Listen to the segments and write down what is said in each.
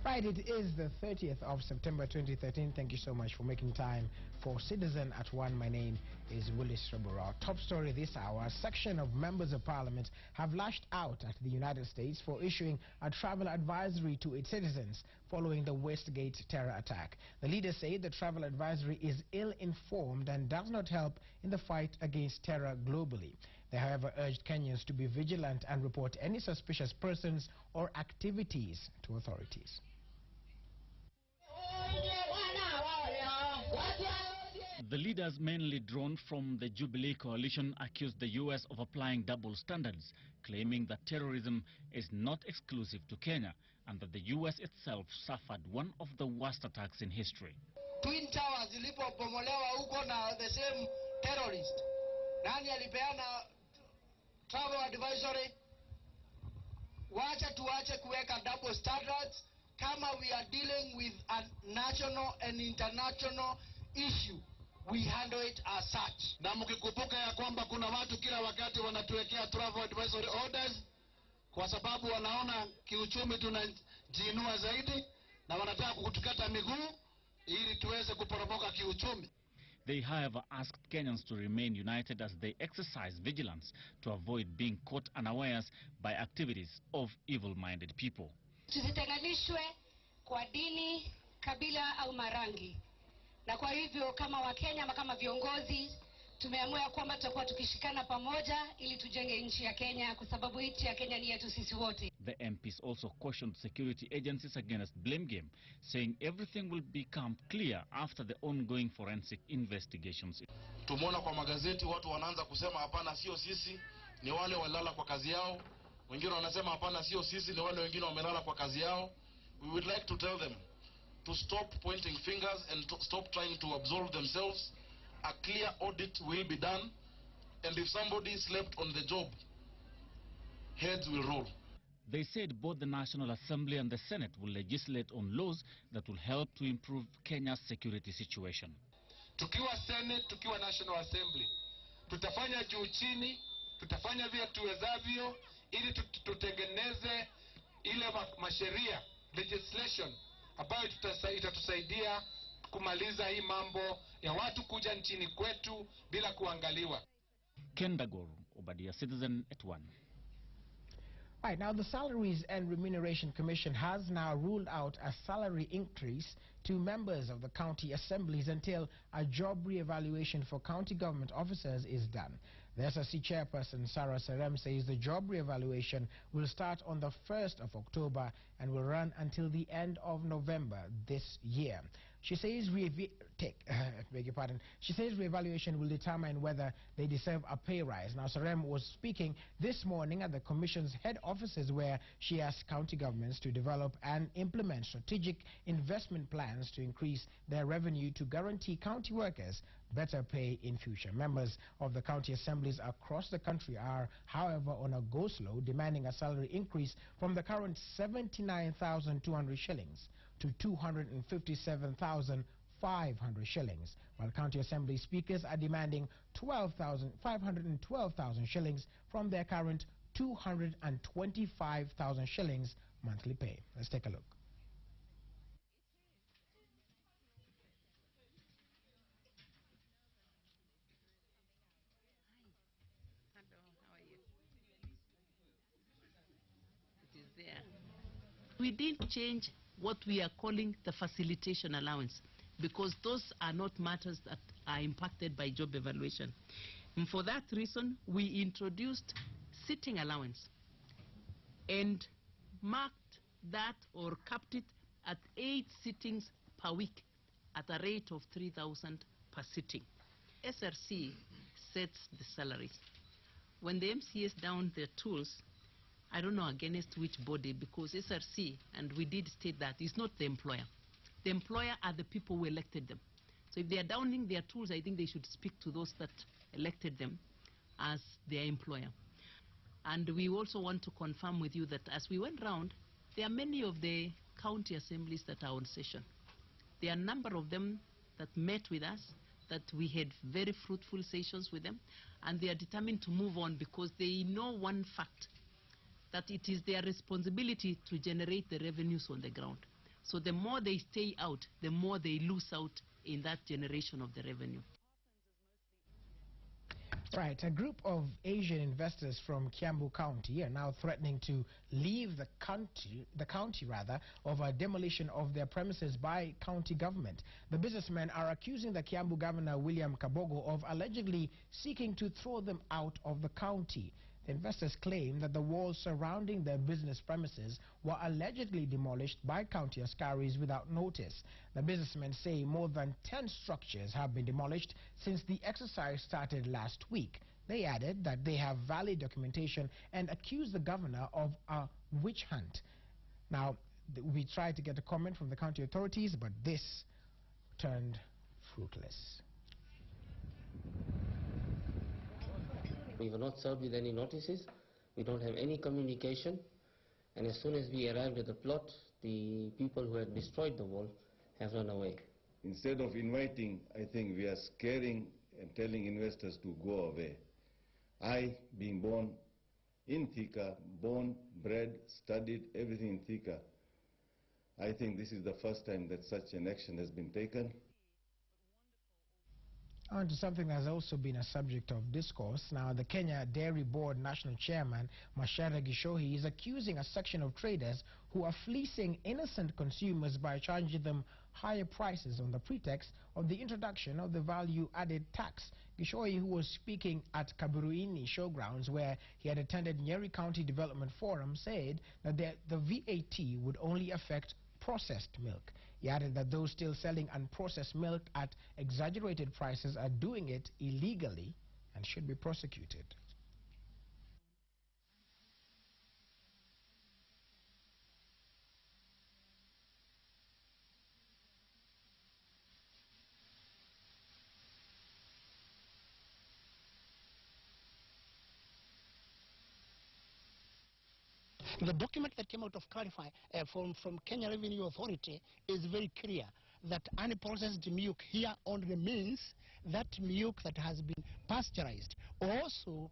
Right, it is the 30th of September 2013. Thank you so much for making time for Citizen at 1. My name is Willis Robora. Top story this hour: a section of members of parliament have lashed out at the United States for issuing a travel advisory to its citizens following the Westgate terror attack. The leaders say the travel advisory is ill-informed and does not help in the fight against terror globally. They, however, urged Kenyans to be vigilant and report any suspicious persons or activities to authorities. The leaders, mainly drawn from the Jubilee coalition, accused the U.S. of applying double standards, claiming that terrorism is not exclusive to Kenya and that the U.S. itself suffered one of the worst attacks in history. Twin Towers zilipobomolewa huko na the same terrorist. Nani alipeana travel advisory? Wacha tuache kuweka double standards. Kama we are dealing with a national and international issue, we handle it as such. Na mkikumbuka ya kwamba kuna watu kila wakati wanatuwekea travel advisory orders kwa sababu wanaona kiuchumi tunajiinua zaidi na wanataka kutukata miguu ili tuweze kuporomoka kiuchumi. They, however, asked Kenyans to remain united as they exercise vigilance to avoid being caught unawares by activities of evil-minded people. Tusitenganishwe kwa dini, kabila au marangi. Na kwa hivyo kama Wakenya ama kama viongozi tumeamua kwamba tutakuwa tukishikana pamoja ili tujenge nchi ya Kenya, kwa sababu nchi ya Kenya ni yetu sisi wote. The MPs also cautioned security agencies against blame game, saying everything will become clear after the ongoing forensic investigations. Tumeona kwa magazeti watu wanaanza kusema hapana sio sisi, ni wale walala kwa kazi yao. Wengine wanasema hapana sio sisi, ni wale wengine wamelala kwa kazi yao. We would like to tell them to stop pointing fingers and to stop trying to absolve themselves. A clear audit will be done, and if somebody slept on the job, heads will roll. They said both the National Assembly and the Senate will legislate on laws that will help to improve Kenya's security situation. Tukiwa Senate, tukiwa National Assembly, tutafanya juu chini, tutafanya vile tuwezavyo ili tutengeneze ile masheria, legislation, ambayo itatusaidia kumaliza hii mambo ya watu kuja nchini kwetu bila kuangaliwa. Kendagor, Obadia, Citizen at 1. Right, now the Salaries and Remuneration Commission has now ruled out a salary increase to members of the county assemblies until a job re-evaluation for county government officers is done. The SRC chairperson, Sarah Serem, says the job re-evaluation will start on the 1st of October and will run until the end of November this year. She says She says re-evaluation will determine whether they deserve a pay rise. Now, Serem was speaking this morning at the Commission's head offices, where she asked county governments to develop and implement strategic investment plans to increase their revenue to guarantee county workers better pay in future. Members of the county assemblies across the country are, however, on a go-slow, demanding a salary increase from the current 79,200 shillings to 257,500 shillings, while county assembly speakers are demanding 512,000 shillings from their current 225,000 shillings monthly pay. Let's take a look. Hello, how are you? It is there. We didn't change what we are calling the facilitation allowance, because those are not matters that are impacted by job evaluation. And for that reason, we introduced sitting allowance and marked that or capped it at 8 sittings per week at a rate of 3,000 per sitting. SRC sets the salaries. When the MCAs down their tools, I don't know against which body, because SRC, and we did state that, is not the employer. The employer are the people who elected them. So if they are downing their tools, I think they should speak to those that elected them as their employer. And we also want to confirm with you that as we went round, there are many of the county assemblies that are on session. There are a number of them that met with us, that we had very fruitful sessions with them, and they are determined to move on because they know one fact, that it is their responsibility to generate the revenues on the ground. So the more they stay out, the more they lose out in that generation of the revenue. Right, a group of Asian investors from Cambo County are now threatening to leave the county over demolition of their premises by county government. The businessmen are accusing the Cambo Governor William Kabogo of allegedly seeking to throw them out of the county. The investors claim that the walls surrounding their business premises were allegedly demolished by county askaris without notice. The businessmen say more than 10 structures have been demolished since the exercise started last week. They added that they have valid documentation and accused the governor of a witch hunt. Now, we tried to get a comment from the county authorities, but this turned fruitless. We were not served with any notices. We don't have any communication. And as soon as we arrived at the plot, the people who had destroyed the wall have run away. Instead of inviting, I think we are scaring and telling investors to go away. I, being born in Thika, born, bred, studied, everything in Thika, I think this is the first time that such an action has been taken. On to something that's also been a subject of discourse. Now, the Kenya Dairy Board National Chairman, Mashara Gishohi, is accusing a section of traders who are fleecing innocent consumers by charging them higher prices on the pretext of the introduction of the value-added tax. Gishohi, who was speaking at Kaburuini Showgrounds, where he had attended Nyeri County Development Forum, said that the VAT would only affect processed milk. He added that those still selling unprocessed milk at exaggerated prices are doing it illegally and should be prosecuted. The document that came out of Clarify from Kenya Revenue Authority is very clear that unprocessed milk here only means that milk that has been pasteurized, also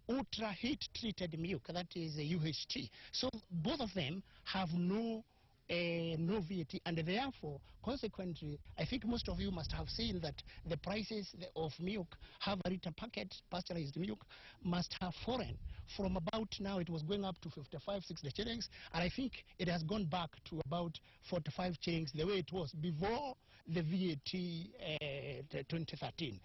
ultra heat treated milk, that is a UHT. So both of them have no VAT, and therefore, consequently, I think most of you must have seen that the prices of milk, half a liter packet pasteurized milk, must have fallen from about, now it was going up to 55, 60 shillings, and I think it has gone back to about 45 shillings the way it was before the VAT 2013.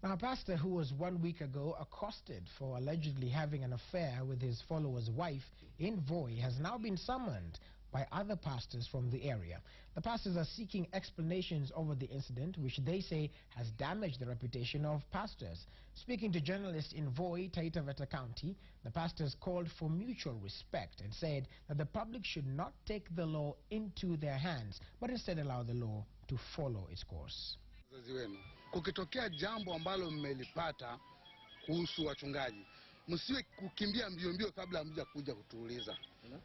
Now, a pastor who was 1 week ago accosted for allegedly having an affair with his follower's wife in Voi has now been summoned by other pastors from the area. The pastors are seeking explanations over the incident, which they say has damaged the reputation of pastors. Speaking to journalists in Voi, Taita Taveta County, the pastors called for mutual respect and said that the public should not take the law into their hands, but instead allow the law to follow its course. Kukitokea jambo ambalo mmelipata kuhusu wachungaji, msiwe kukimbia mbio mbio kabla mja kuja kutuuliza.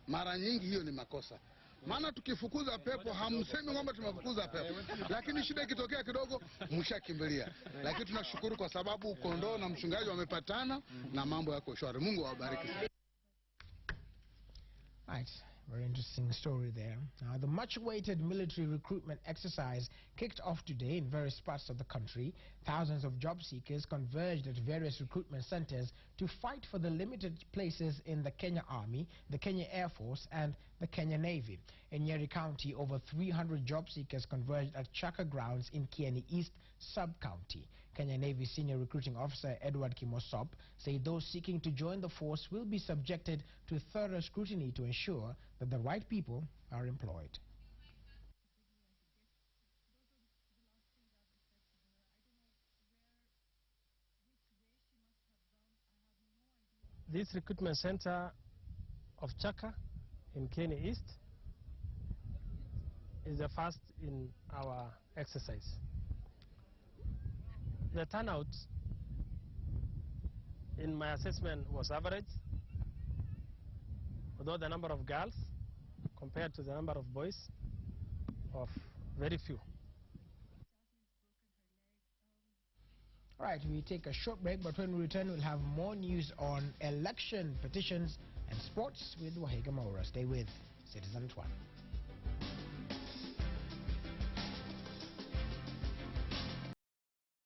Mara nyingi hiyo ni makosa. Maana tukifukuza pepo hamsemi kwamba tumefukuza pepo, lakini shida ikitokea kidogo mshakimbilia. Lakini tunashukuru kwa sababu kondoo na mchungaji wamepatana na mambo yako shwari. Mungu awabariki. Right. Very interesting story there. Now, the much-awaited military recruitment exercise kicked off today in various parts of the country. Thousands of job seekers converged at various recruitment centers to fight for the limited places in the Kenya Army, the Kenya Air Force, and the Kenya Navy. In Nyeri County, over 300 job seekers converged at Chaka Grounds in Kieni East Sub-County. Kenya Navy Senior Recruiting Officer Edward Kimosop said those seeking to join the force will be subjected to thorough scrutiny to ensure that the right people are employed. This recruitment center of Chaka in Kieni East is the first in our exercise. The turnout in my assessment was average, although the number of girls compared to the number of boys of very few. All right, we take a short break, but when we return, we'll have more news on election petitions and sports with Wahiga Maura. Stay with Citizen at 1.